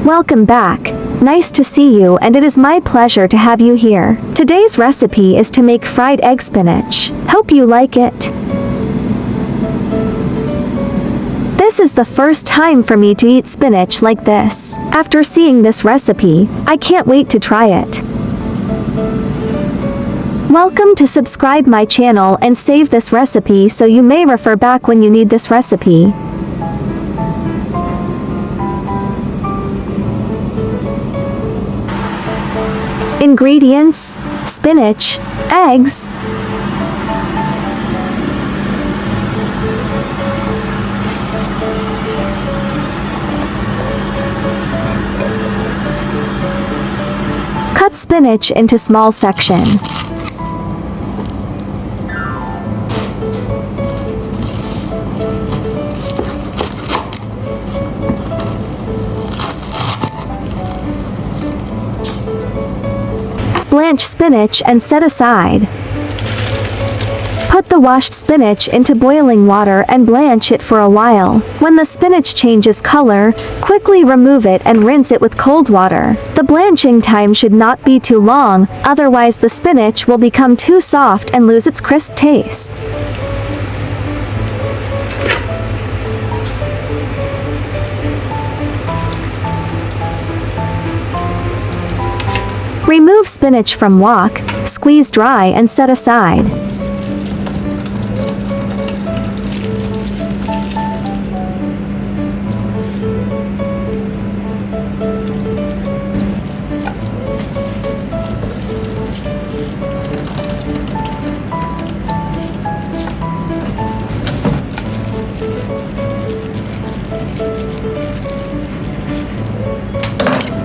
Welcome back. Nice to see you, and it is my pleasure to have you here. Today's recipe is to make fried egg spinach. Hope you like it. This is the first time for me to eat spinach like this. After seeing this recipe, I can't wait to try it. Welcome to subscribe my channel and save this recipe so you may refer back when you need this recipe. Ingredients: spinach, eggs, cut spinach into small sections. Blanch spinach and set aside. Put the washed spinach into boiling water and blanch it for a while. When the spinach changes color, quickly remove it and rinse it with cold water. The blanching time should not be too long, otherwise the spinach will become too soft and lose its crisp taste. Remove spinach from wok, squeeze dry and set aside.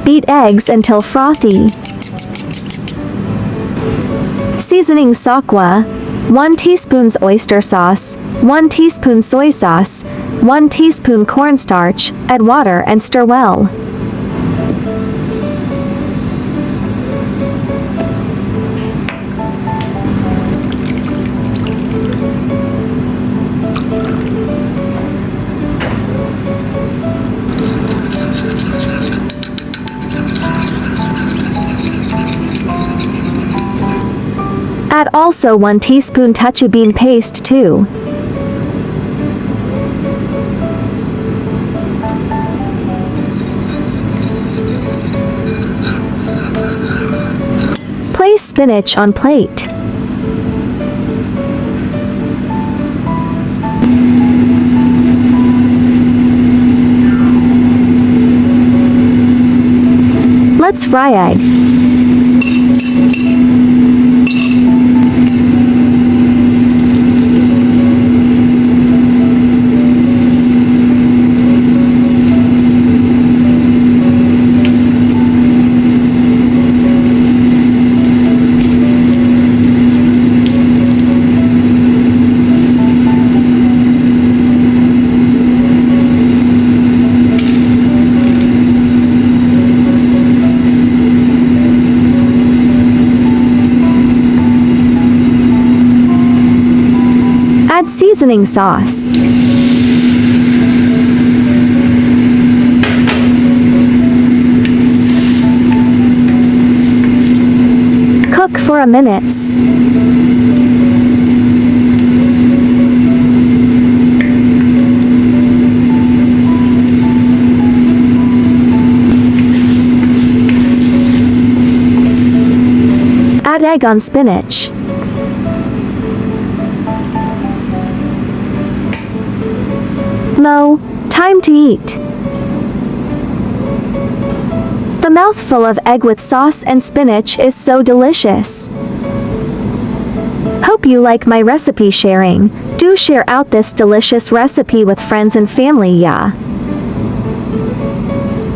Beat eggs until frothy. Seasoning: sakwa, 1 teaspoon oyster sauce, 1 teaspoon soy sauce, 1 teaspoon cornstarch. Add water and stir well. Add also 1 teaspoon touch bean paste too. Place spinach on plate. Let's fry egg. Add seasoning sauce. Cook for a minute. Add egg on spinach. Time to eat. The mouthful of egg with sauce and spinach is so delicious. Hope you like my recipe sharing. Do share out this delicious recipe with friends and family, yeah.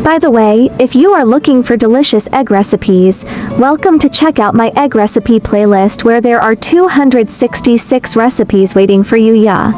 By the way, if you are looking for delicious egg recipes, welcome to check out my egg recipe playlist where there are 266 recipes waiting for you, yeah.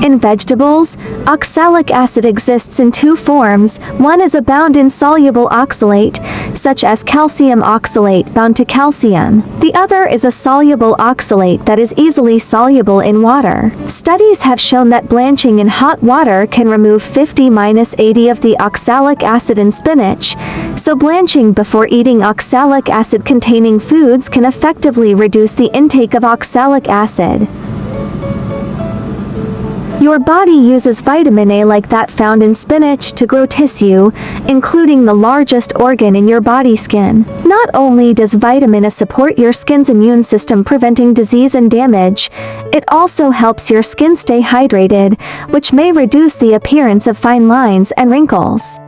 In vegetables, oxalic acid exists in two forms. One is a bound-insoluble oxalate, such as calcium oxalate bound to calcium. The other is a soluble oxalate that is easily soluble in water. Studies have shown that blanching in hot water can remove 50–80 of the oxalic acid in spinach, so blanching before eating oxalic acid-containing foods can effectively reduce the intake of oxalic acid. Your body uses vitamin A like that found in spinach to grow tissue, including the largest organ in your body, skin. Not only does vitamin A support your skin's immune system preventing disease and damage, it also helps your skin stay hydrated, which may reduce the appearance of fine lines and wrinkles.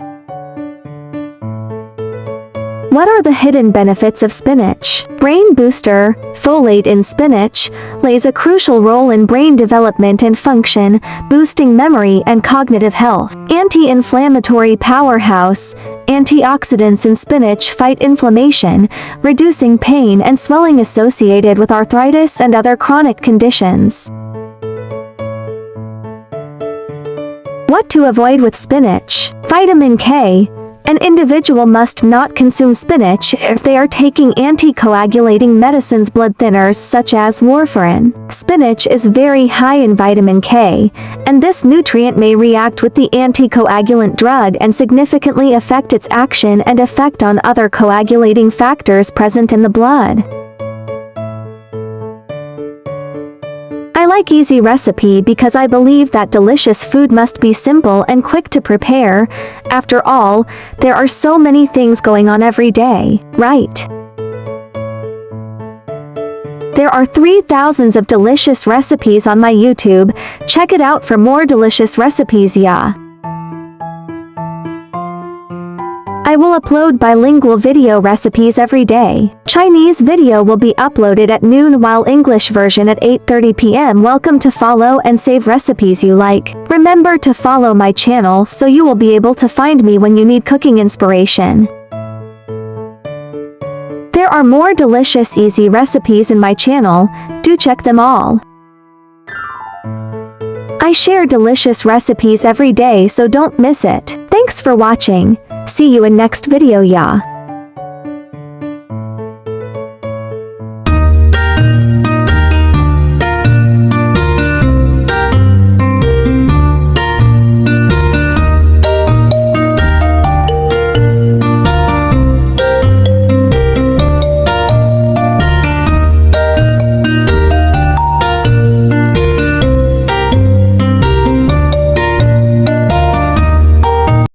What are the hidden benefits of spinach? Brain booster. Folate in spinach plays a crucial role in brain development and function, boosting memory and cognitive health. Anti-inflammatory powerhouse. Antioxidants in spinach fight inflammation, reducing pain and swelling associated with arthritis and other chronic conditions. What to avoid with spinach? Vitamin K. An individual must not consume spinach if they are taking anticoagulating medicines, blood thinners such as warfarin. Spinach is very high in vitamin K, and this nutrient may react with the anticoagulant drug and significantly affect its action and effect on other coagulating factors present in the blood. I like easy recipe because I believe that delicious food must be simple and quick to prepare. After all, there are so many things going on every day, right? There are 3,000 of delicious recipes on my YouTube. Check it out for more delicious recipes, yeah. I will upload bilingual video recipes every day. Chinese video will be uploaded at noon while English version at 8:30 p.m. Welcome to follow and save recipes you like. Remember to follow my channel so you will be able to find me when you need cooking inspiration. There are more delicious easy recipes in my channel, do check them all. I share delicious recipes every day so don't miss it. Thanks for watching. See you in next video, yeah.